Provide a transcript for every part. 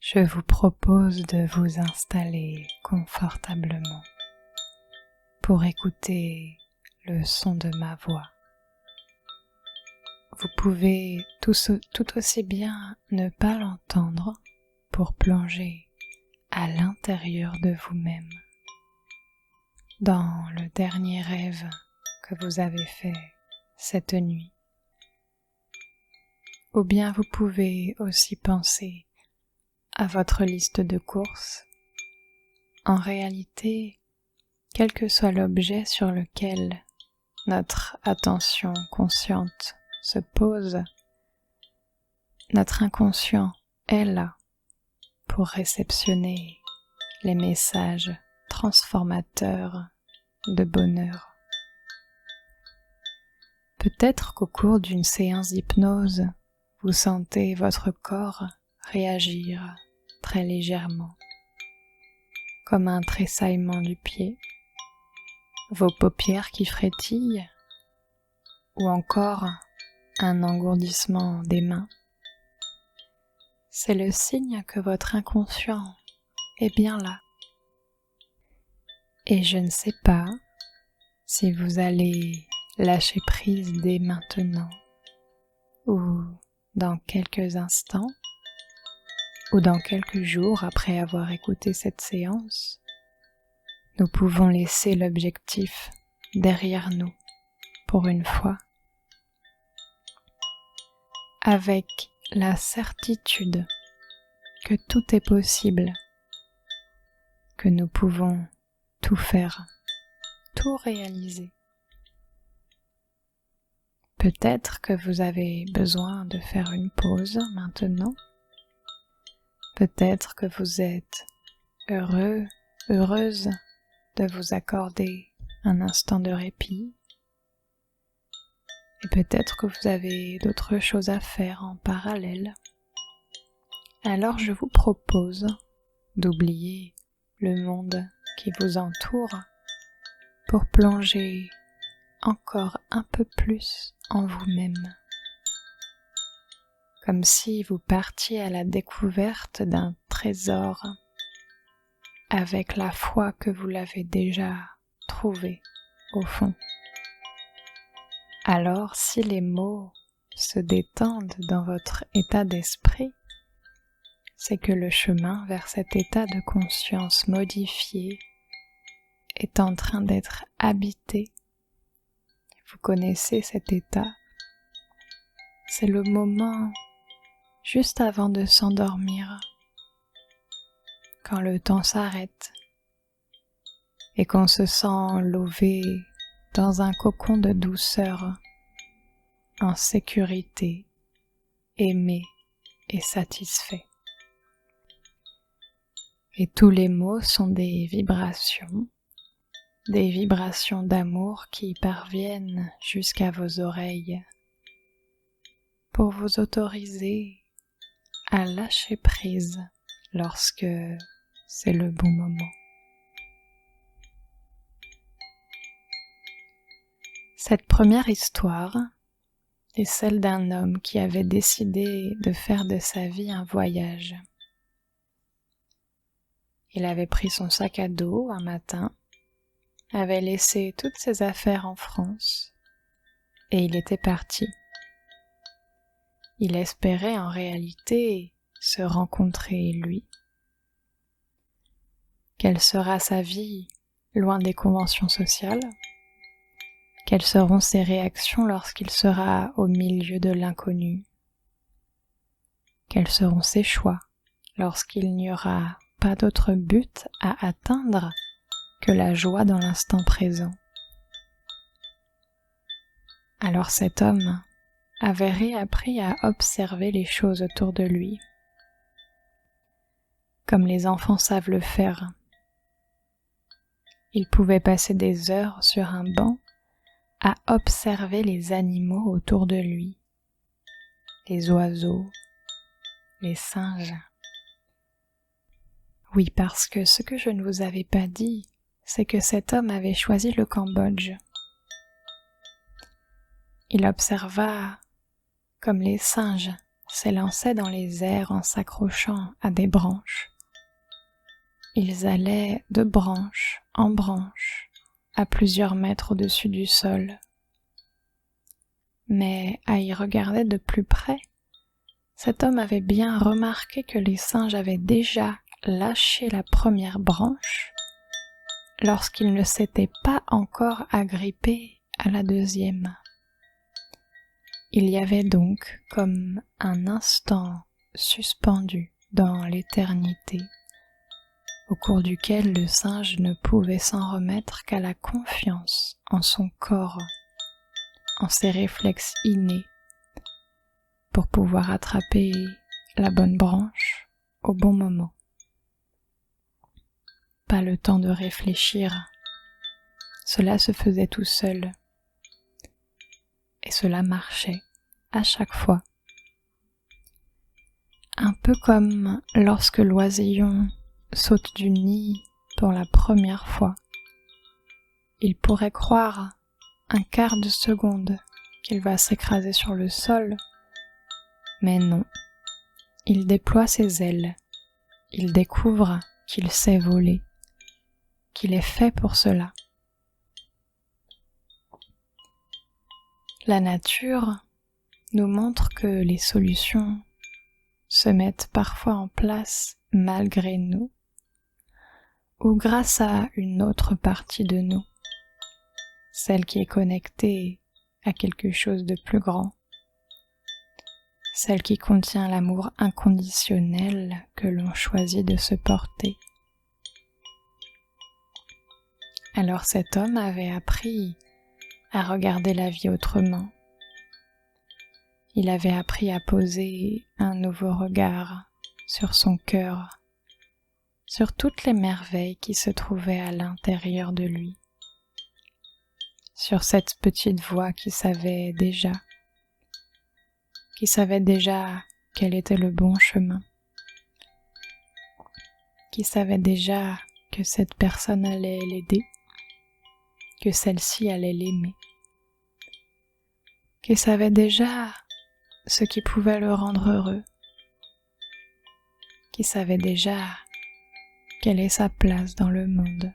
je vous propose de vous installer confortablement pour écouter le son de ma voix. Vous pouvez tout aussi bien ne pas l'entendre pour plonger à l'intérieur de vous-même, dans le dernier rêve que vous avez fait cette nuit. Ou bien vous pouvez aussi penser à votre liste de courses. En réalité, quel que soit l'objet sur lequel notre attention consciente se pose, notre inconscient est là pour réceptionner les messages transformateurs de bonheur. Peut-être qu'au cours d'une séance d'hypnose, vous sentez votre corps réagir très légèrement, comme un tressaillement du pied, vos paupières qui frétillent, ou encore un engourdissement des mains. C'est le signe que votre inconscient est bien là. Et je ne sais pas si vous allez lâcher prise dès maintenant, ou dans quelques instants, ou dans quelques jours après avoir écouté cette séance. Nous pouvons laisser l'objectif derrière nous pour une fois, avec la certitude que tout est possible, que nous pouvons tout faire, tout réaliser. Peut-être que vous avez besoin de faire une pause maintenant. Peut-être que vous êtes heureux, heureuse de vous accorder un instant de répit. Et peut-être que vous avez d'autres choses à faire en parallèle. Alors je vous propose d'oublier le monde qui vous entoure pour plonger encore un peu plus en vous-même. Comme si vous partiez à la découverte d'un trésor avec la foi que vous l'avez déjà trouvé au fond. Alors si les mots se détendent dans votre état d'esprit, c'est que le chemin vers cet état de conscience modifié est en train d'être habité. Vous connaissez cet état. C'est le moment juste avant de s'endormir, quand le temps s'arrête et qu'on se sent lové dans un cocon de douceur, en sécurité, aimé et satisfait. Et tous les mots sont des vibrations d'amour qui parviennent jusqu'à vos oreilles pour vous autoriser à lâcher prise lorsque c'est le bon moment. Cette première histoire est celle d'un homme qui avait décidé de faire de sa vie un voyage. Il avait pris son sac à dos un matin, avait laissé toutes ses affaires en France et il était parti. Il espérait en réalité se rencontrer lui. Quelle sera sa vie loin des conventions sociales? Quelles seront ses réactions lorsqu'il sera au milieu de l'inconnu? Quels seront ses choix lorsqu'il n'y aura pas d'autre but à atteindre que la joie dans l'instant présent? Alors cet homme avait réappris à observer les choses autour de lui, comme les enfants savent le faire. Il pouvait passer des heures sur un banc à observer les animaux autour de lui, les oiseaux, les singes. Oui, parce que ce que je ne vous avais pas dit, c'est que cet homme avait choisi le Cambodge. Il observa, comme les singes, s'élançaient dans les airs en s'accrochant à des branches. Ils allaient de branche en branche, à plusieurs mètres au-dessus du sol. Mais à y regarder de plus près, cet homme avait bien remarqué que les singes avaient déjà lâché la première branche lorsqu'ils ne s'étaient pas encore agrippés à la deuxième. Il y avait donc comme un instant suspendu dans l'éternité, au cours duquel le singe ne pouvait s'en remettre qu'à la confiance en son corps, en ses réflexes innés, pour pouvoir attraper la bonne branche au bon moment. Pas le temps de réfléchir, cela se faisait tout seul, et cela marchait à chaque fois. Un peu comme lorsque l'oisillon saute du nid pour la première fois. Il pourrait croire un quart de seconde qu'il va s'écraser sur le sol, mais non. Il déploie ses ailes, il découvre qu'il sait voler, qu'il est fait pour cela. La nature nous montre que les solutions se mettent parfois en place malgré nous ou grâce à une autre partie de nous, celle qui est connectée à quelque chose de plus grand, celle qui contient l'amour inconditionnel que l'on choisit de se porter. Alors cet homme avait appris à regarder la vie autrement. Il avait appris à poser un nouveau regard sur son cœur, sur toutes les merveilles qui se trouvaient à l'intérieur de lui, sur cette petite voix qui savait déjà quel était le bon chemin, qui savait déjà que cette personne allait l'aider, que celle-ci allait l'aimer, qui savait déjà ce qui pouvait le rendre heureux, qui savait déjà quelle est sa place dans le monde.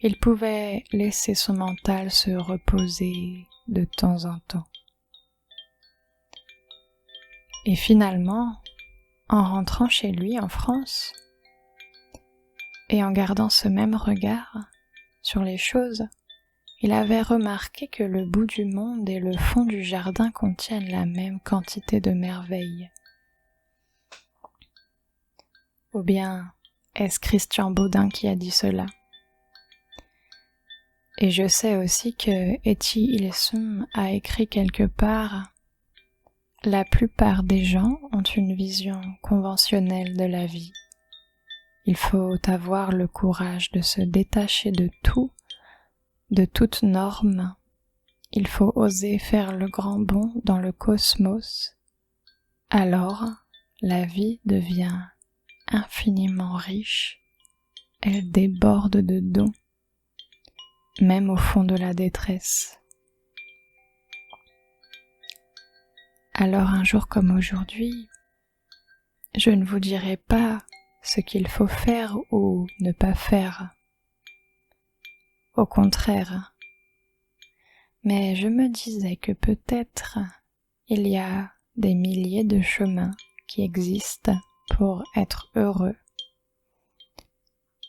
Il pouvait laisser son mental se reposer de temps en temps. Et finalement, en rentrant chez lui en France, et en gardant ce même regard sur les choses, il avait remarqué que le bout du monde et le fond du jardin contiennent la même quantité de merveilles. Ou bien, est-ce Christian Baudin qui a dit cela? Et je sais aussi que Etty Hillesum a écrit quelque part « La plupart des gens ont une vision conventionnelle de la vie. Il faut avoir le courage de se détacher de tout, de toute norme. Il faut oser faire le grand bond dans le cosmos. Alors, la vie devient infiniment riche. Elle déborde de dons, même au fond de la détresse. » Alors un jour comme aujourd'hui, je ne vous dirai pas ce qu'il faut faire ou ne pas faire. Au contraire, mais je me disais que peut-être il y a des milliers de chemins qui existent pour être heureux.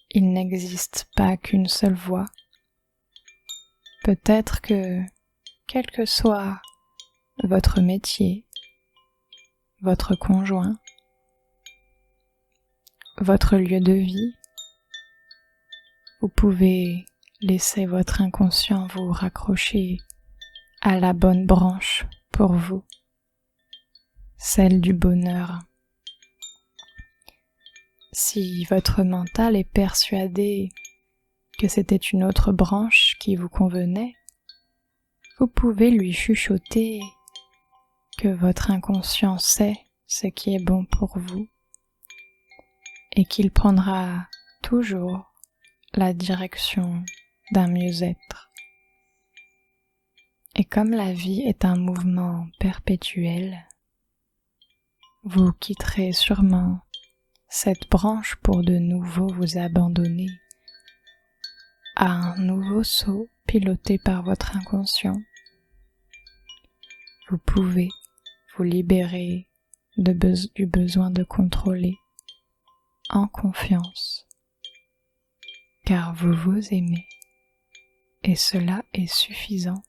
Il n'existe pas qu'une seule voie. Peut-être que, quel que soit votre métier, votre conjoint, votre lieu de vie, vous pouvez laisser votre inconscient vous raccrocher à la bonne branche pour vous, celle du bonheur. Si votre mental est persuadé que c'était une autre branche qui vous convenait, vous pouvez lui chuchoter que votre inconscient sait ce qui est bon pour vous et qu'il prendra toujours la direction d'un mieux-être. Et comme la vie est un mouvement perpétuel vous quitterez sûrement cette branche pour de nouveau vous abandonner à un nouveau saut piloté par votre inconscient. Vous pouvez vous libérer du besoin de contrôler en confiance, car vous vous aimez et cela est suffisant.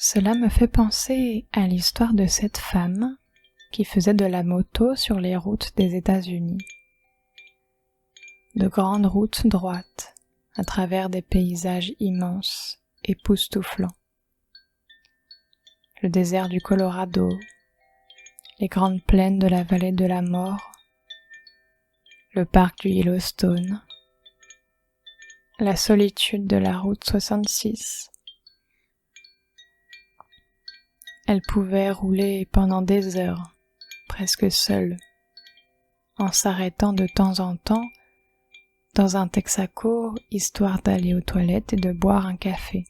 Cela me fait penser à l'histoire de cette femme qui faisait de la moto sur les routes des États-Unis. De grandes routes droites à travers des paysages immenses, époustouflants. Le désert du Colorado, les grandes plaines de la vallée de la mort, le parc du Yellowstone, la solitude de la route 66. Elle pouvait rouler pendant des heures, presque seule, en s'arrêtant de temps en temps dans un Texaco, histoire d'aller aux toilettes et de boire un café.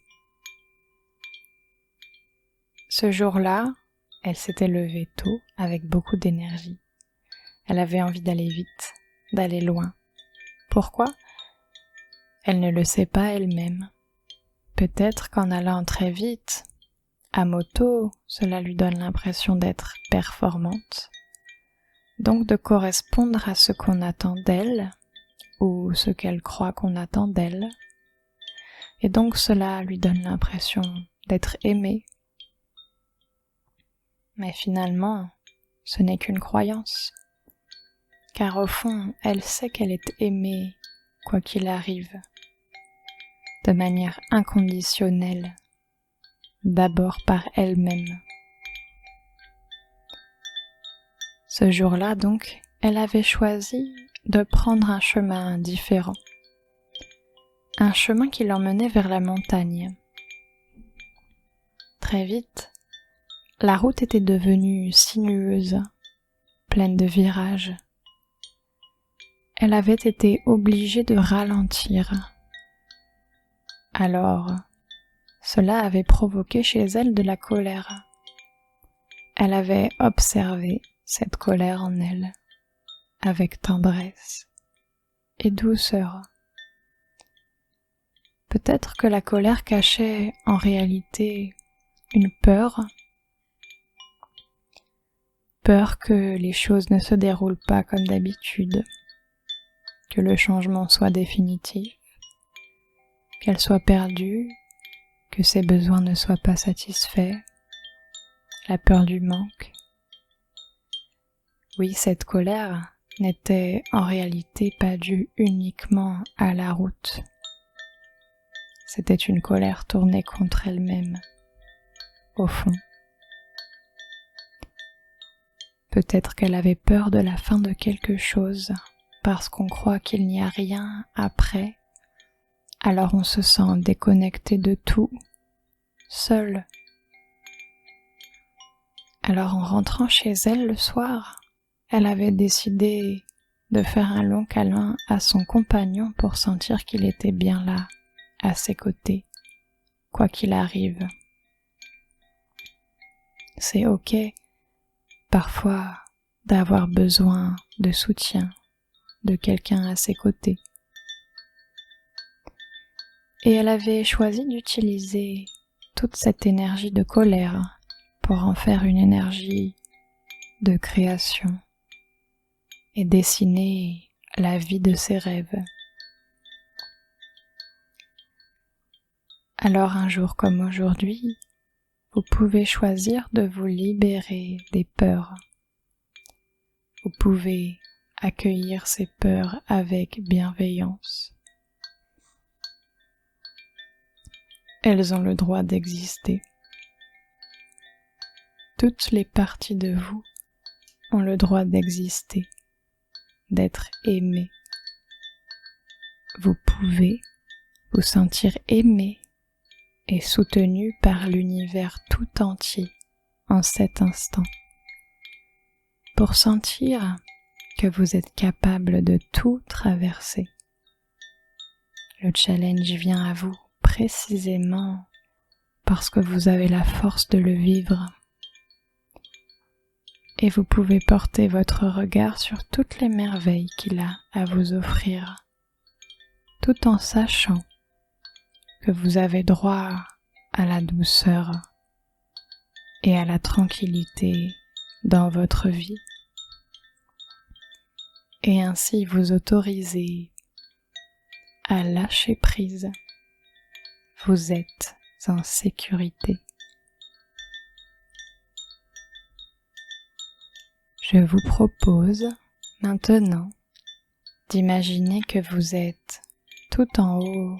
Ce jour-là, elle s'était levée tôt avec beaucoup d'énergie. Elle avait envie d'aller vite, d'aller loin. Pourquoi ? Elle ne le sait pas elle-même. Peut-être qu'en allant très vite, à moto, cela lui donne l'impression d'être performante, donc de correspondre à ce qu'on attend d'elle, ou ce qu'elle croit qu'on attend d'elle, et donc cela lui donne l'impression d'être aimée. Mais finalement, ce n'est qu'une croyance, car au fond, elle sait qu'elle est aimée, quoi qu'il arrive, de manière inconditionnelle, d'abord par elle-même. Ce jour-là donc, elle avait choisi de prendre un chemin différent, un chemin qui l'emmenait vers la montagne. Très vite, la route était devenue sinueuse, pleine de virages. Elle avait été obligée de ralentir. Alors, cela avait provoqué chez elle de la colère. Elle avait observé cette colère en elle, avec tendresse et douceur. Peut-être que la colère cachait en réalité une peur que les choses ne se déroulent pas comme d'habitude, que le changement soit définitif, qu'elle soit perdue, que ses besoins ne soient pas satisfaits, la peur du manque. Oui, cette colère n'était en réalité pas due uniquement à la route. C'était une colère tournée contre elle-même, au fond. Peut-être qu'elle avait peur de la fin de quelque chose, parce qu'on croit qu'il n'y a rien après, alors on se sent déconnecté de tout, seul. Alors en rentrant chez elle le soir, elle avait décidé de faire un long câlin à son compagnon pour sentir qu'il était bien là, à ses côtés, quoi qu'il arrive. C'est ok, parfois, d'avoir besoin de soutien, de quelqu'un à ses côtés. Et elle avait choisi d'utiliser toute cette énergie de colère pour en faire une énergie de création et dessiner la vie de ses rêves. Alors un jour comme aujourd'hui, vous pouvez choisir de vous libérer des peurs. Vous pouvez accueillir ces peurs avec bienveillance. Elles ont le droit d'exister. Toutes les parties de vous ont le droit d'exister, d'être aimées. Vous pouvez vous sentir aimé et soutenu par l'univers tout entier en cet instant, pour sentir que vous êtes capable de tout traverser. Le challenge vient à vous précisément parce que vous avez la force de le vivre. Et vous pouvez porter votre regard sur toutes les merveilles qu'il a à vous offrir, tout en sachant que vous avez droit à la douceur et à la tranquillité dans votre vie, et ainsi vous autoriser à lâcher prise. Vous êtes en sécurité. Je vous propose maintenant d'imaginer que vous êtes tout en haut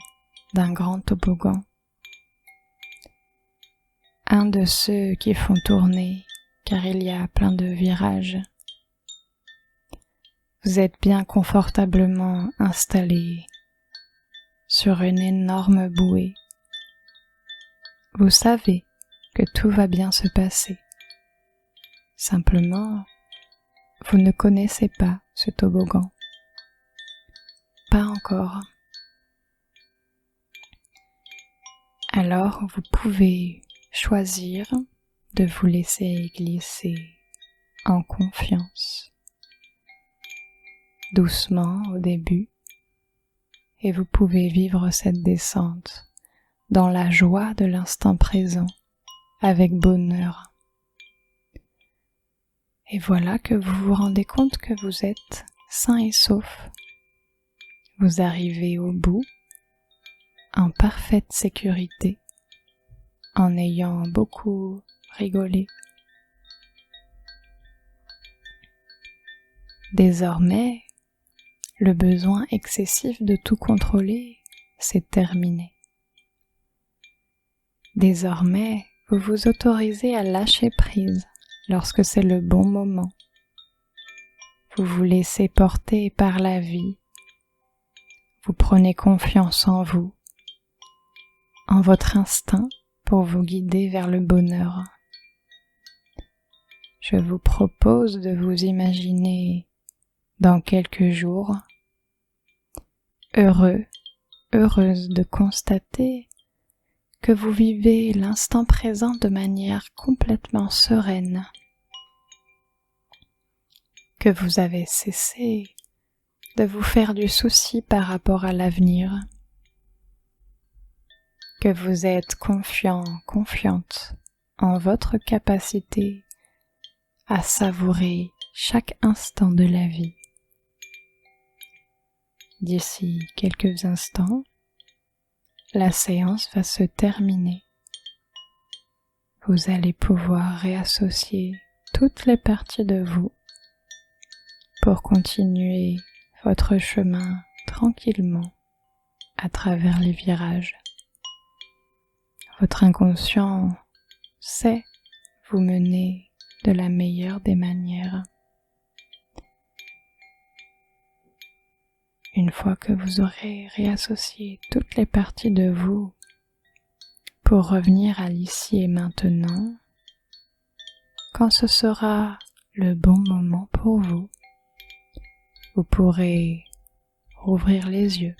d'un grand toboggan, un de ceux qui font tourner car il y a plein de virages. Vous êtes bien confortablement installé sur une énorme bouée. Vous savez que tout va bien se passer. Simplement, vous ne connaissez pas ce toboggan. Pas encore. Alors, vous pouvez choisir de vous laisser glisser en confiance, doucement au début, et vous pouvez vivre cette descente dans la joie de l'instant présent, avec bonheur. Et voilà que vous vous rendez compte que vous êtes sain et sauf. Vous arrivez au bout, en parfaite sécurité, en ayant beaucoup rigolé. Désormais, le besoin excessif de tout contrôler s'est terminé. Désormais, vous vous autorisez à lâcher prise lorsque c'est le bon moment. Vous vous laissez porter par la vie. Vous prenez confiance en vous, en votre instinct pour vous guider vers le bonheur. Je vous propose de vous imaginer dans quelques jours, heureux, heureuse de constater que vous vivez l'instant présent de manière complètement sereine, que vous avez cessé de vous faire du souci par rapport à l'avenir, que vous êtes confiant, confiante en votre capacité à savourer chaque instant de la vie. D'ici quelques instants, la séance va se terminer. Vous allez pouvoir réassocier toutes les parties de vous pour continuer votre chemin tranquillement à travers les virages. Votre inconscient sait vous mener de la meilleure des manières. Une fois que vous aurez réassocié toutes les parties de vous pour revenir à l'ici et maintenant, quand ce sera le bon moment pour vous, vous pourrez rouvrir les yeux